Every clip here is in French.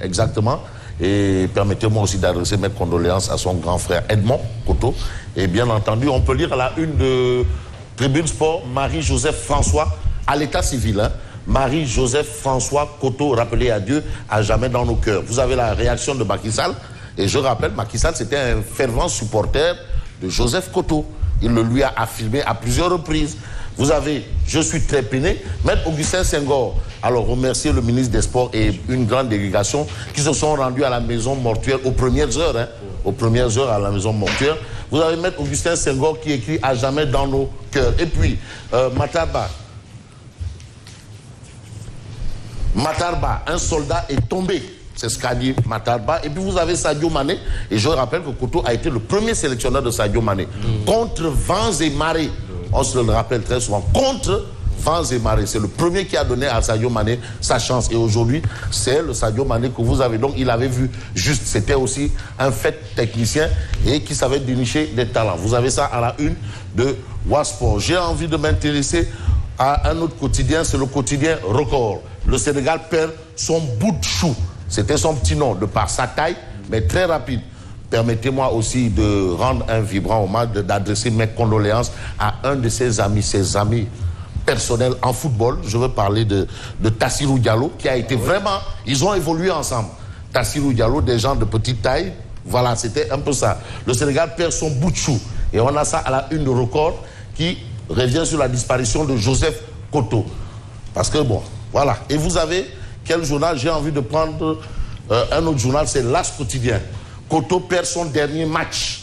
exactement. Et permettez-moi aussi d'adresser mes condoléances à son grand frère Edmond Koto. Et bien entendu, on peut lire à la une de Tribune Sport, Marie-Joseph François, à l'état civil, hein. Marie-Joseph François Koto, rappelé à Dieu, à jamais dans nos cœurs. Vous avez la réaction de Macky Sall. Et je rappelle, Macky Sall, c'était un fervent supporter de Joseph Koto. Il le lui a affirmé à plusieurs reprises. Vous avez, je suis très peiné, Maître Augustin Senghor. Alors, remercier le ministre des Sports et une grande délégation qui se sont rendus à la maison mortuaire aux premières heures, hein, aux premières heures à la maison mortuaire. Vous avez Maître Augustin Senghor qui écrit à jamais dans nos cœurs. Et puis, Matarba, un soldat est tombé. C'est ce qu'a dit Matarba. Et puis vous avez Sadio Mané. Et je rappelle que Koto a été le premier sélectionneur de Sadio Mané. Contre vents et marées. On se le rappelle très souvent. Contre vents et marées. C'est le premier qui a donné à Sadio Mané sa chance. Et aujourd'hui, c'est le Sadio Mané que vous avez. Donc il avait vu juste. C'était aussi un fait technicien et qui savait dénicher des talents. Vous avez ça à la une de Wasport. J'ai envie de m'intéresser à un autre quotidien. C'est le quotidien Record. Le Sénégal perd son bout de chou. C'était son petit nom, de par sa taille, mais très rapide. Permettez-moi aussi de rendre un vibrant hommage, d'adresser mes condoléances à un de ses amis personnels en football. Je veux parler de Tassirou Diallo, qui a été vraiment... Ils ont évolué ensemble. Tassirou Diallo, des gens de petite taille, voilà, c'était un peu ça. Le Sénégal perd son bout de chou. Et on a ça à la une de Record, qui revient sur la disparition de Joseph Koto. Parce que bon, voilà. Et vous avez... Quel journal? J'ai envie de prendre un autre journal, c'est l'As quotidien. Koto perd son dernier match.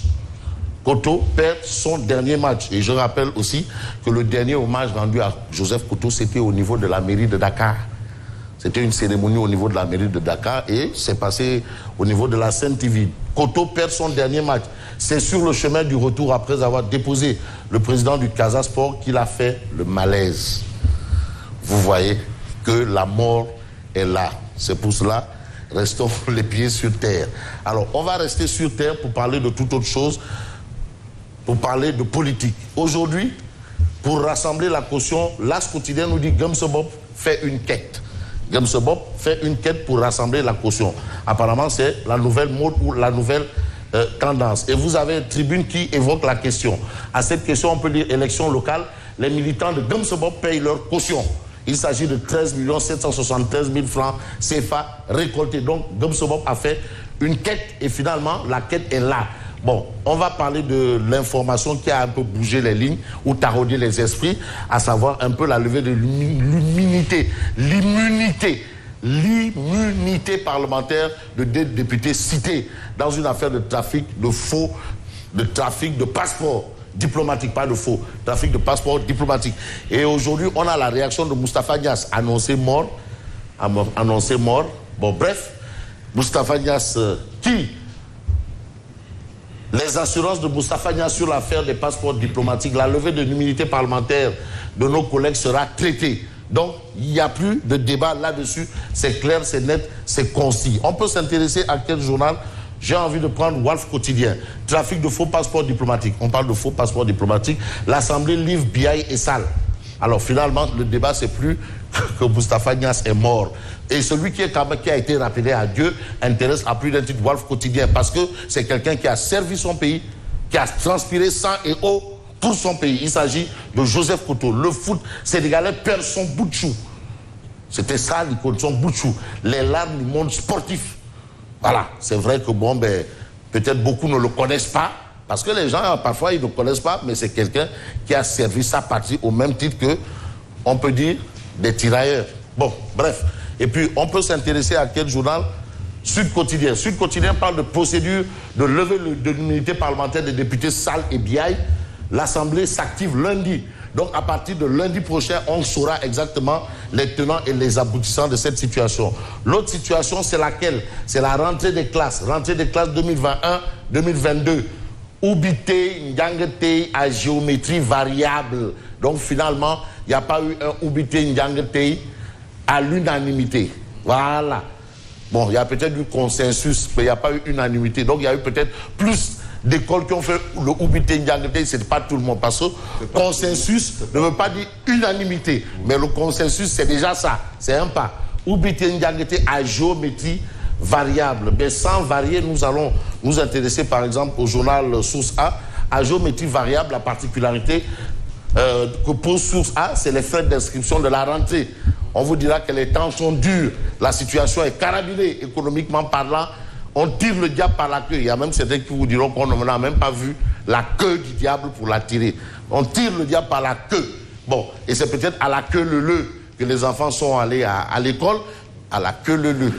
Koto perd son dernier match. Et je rappelle aussi que le dernier hommage rendu à Joseph Koto, c'était au niveau de la mairie de Dakar. C'était une cérémonie au niveau de la mairie de Dakar et c'est passé au niveau de la Sainte-TV. Koto perd son dernier match. C'est sur le chemin du retour après avoir déposé le président du Casa Sport qu'il a fait le malaise. Vous voyez que la mort est là. C'est pour cela, restons les pieds sur terre. Alors, on va rester sur terre pour parler de toute autre chose, pour parler de politique. Aujourd'hui, pour rassembler la caution, l'As quotidien nous dit Gumsebop fait une quête. Gumsebop fait une quête pour rassembler la caution. Apparemment, c'est la nouvelle mode ou la nouvelle tendance. Et vous avez une tribune qui évoque la question. À cette question, on peut dire élection locale. Les militants de Gumsebop payent leur caution. Il s'agit de 13 773 000 francs CFA récoltés. Donc, Gumsebop a fait une quête et finalement, la quête est là. Bon, on va parler de l'information qui a un peu bougé les lignes ou taraudé les esprits, à savoir un peu la levée de l'immunité parlementaire de deux députés cités dans une affaire de trafic de faux, de trafic de passeports. Diplomatique, pas de faux, trafic de passeport diplomatique. Et aujourd'hui, on a la réaction de Moustapha Niasse, annoncé mort. Bon, bref, Moustapha Niasse, les assurances de Moustapha Niasse sur l'affaire des passeports diplomatiques, la levée de l'immunité parlementaire de nos collègues sera traitée. Donc, il n'y a plus de débat là-dessus. C'est clair, c'est net, c'est concis. On peut s'intéresser à quel journal? J'ai envie de prendre Walf Quotidien. Trafic de faux passeports diplomatiques. On parle de faux passeports diplomatiques. L'Assemblée livre Biaï et Sall. Alors finalement, le débat, c'est plus que Moustapha Niasse est mort. Et celui qui a été rappelé à Dieu intéresse à plus d'un titre Walf Quotidien parce que c'est quelqu'un qui a servi son pays, qui a transpiré sang et eau pour son pays. Il s'agit de Joseph Koto. Le foot sénégalais perd son bout de chou. C'était ça, son bout de chou. Les larmes du monde sportif. Voilà, c'est vrai que bon, ben, peut-être beaucoup ne le connaissent pas, parce que les gens, parfois, ils ne connaissent pas, mais c'est quelqu'un qui a servi sa patrie au même titre que, on peut dire, des tirailleurs. Bon, bref. Et puis, on peut s'intéresser à quel journal? Sud Quotidien. Sud Quotidien parle de procédure de levée de l'immunité parlementaire des députés Sall et Biaï. L'Assemblée s'active lundi. Donc, à partir de lundi prochain, on saura exactement les tenants et les aboutissants de cette situation. L'autre situation, c'est laquelle? C'est la rentrée des classes 2021-2022. Oubité, Ndiangetei à géométrie variable. Donc, finalement, il n'y a pas eu un Oubité, Ndiangetei à l'unanimité. Voilà. Bon, il y a peut-être eu consensus, mais il n'y a pas eu unanimité. Donc, il y a eu peut-être plus d'écoles qui ont fait le Oubité Ndiangetei, c'est pas tout le monde. Parce que consensus ne veut pas dire unanimité. Mais le consensus, c'est déjà ça. C'est un pas. Oubité Ndiangetei à géométrie variable. Mais sans varier, nous allons nous intéresser par exemple au journal Source A. À géométrie variable, la particularité que pose Source A, c'est les frais d'inscription de la rentrée. On vous dira que les temps sont durs, la situation est carabinée économiquement parlant. On tire le diable par la queue. Il y a même certains qui vous diront qu'on n'a même pas vu la queue du diable pour la tirer. On tire le diable par la queue. Bon, et c'est peut-être à la queue leu que les enfants sont allés à l'école. À la queue leu.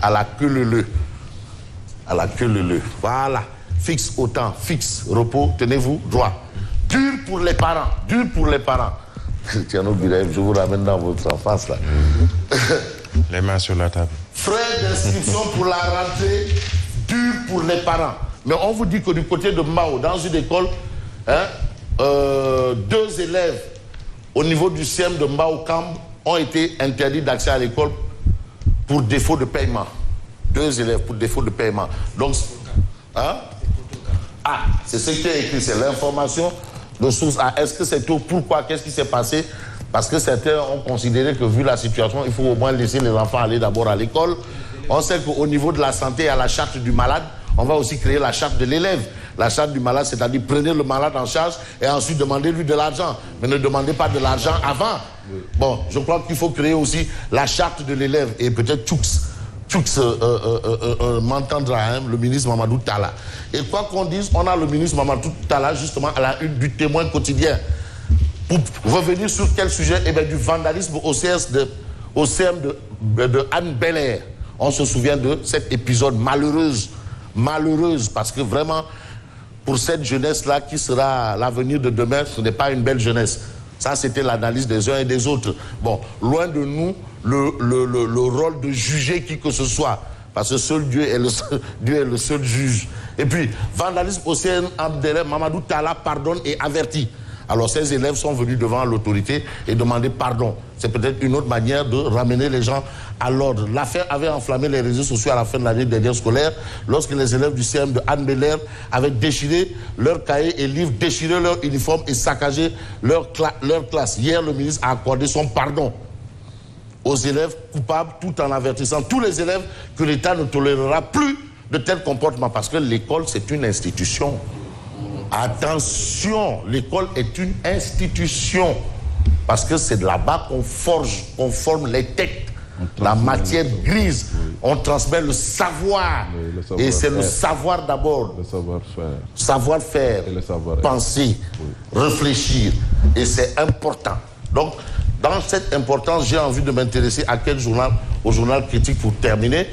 À la queue leu. À la queue leu. Voilà. Fixe autant, fixe, repos, tenez-vous droit. Dur pour les parents, dur pour les parents. Tiens, je vous ramène dans votre enfance là. Les mains sur la table. Frais d'inscription pour la rentrée, dur pour les parents. Mais on vous dit que du côté de Mao, dans une école, 2 élèves au niveau du CM de Mao Camp ont été interdits d'accès à l'école pour défaut de paiement. 2 élèves pour défaut de paiement. Donc, c'est ce qui est écrit, c'est l'information de Source A. Est-ce que c'est tout? Pourquoi? Qu'est-ce qui s'est passé? Parce que certains ont considéré que vu la situation, il faut au moins laisser les enfants aller d'abord à l'école. On sait qu'au niveau de la santé, il y a la charte du malade. On va aussi créer la charte de l'élève. La charte du malade, c'est-à-dire prenez le malade en charge et ensuite demandez-lui de l'argent. Mais ne demandez pas de l'argent avant. Bon, je crois qu'il faut créer aussi la charte de l'élève. Et peut-être Tchoux m'entendra, hein, le ministre Mamadou Talla. Et quoi qu'on dise, on a le ministre Mamadou Talla justement à la une du Témoin quotidien. Pour revenir sur quel sujet? Eh bien, du vandalisme au CM de Anne Belair. On se souvient de cet épisode malheureuse, parce que vraiment, pour cette jeunesse-là qui sera l'avenir de demain, ce n'est pas une belle jeunesse. Ça, c'était l'analyse des uns et des autres. Bon, loin de nous, le rôle de juger qui que ce soit, parce que seul Dieu est le seul juge. Et puis, vandalisme au CM Abdelé, Mamadou Talla pardonne et avertit. Alors ces élèves sont venus devant l'autorité et demander pardon. C'est peut-être une autre manière de ramener les gens à l'ordre. L'affaire avait enflammé les réseaux sociaux à la fin de l'année dernière scolaire, lorsque les élèves du CM de Anne Belair avaient déchiré leurs cahiers et livres, déchiré leur uniforme et saccagé leur classe. Hier, le ministre a accordé son pardon aux élèves coupables, tout en avertissant tous les élèves que l'État ne tolérera plus de tels comportements, parce que l'école, c'est une institution. Attention, l'école est une institution, parce que c'est de là-bas qu'on forge, qu'on forme les têtes, la matière grise, on transmet le savoir, et c'est le savoir d'abord, le savoir-faire, penser, réfléchir, et c'est important. Donc, dans cette importance, j'ai envie de m'intéresser à quel journal? Au journal Critique pour terminer.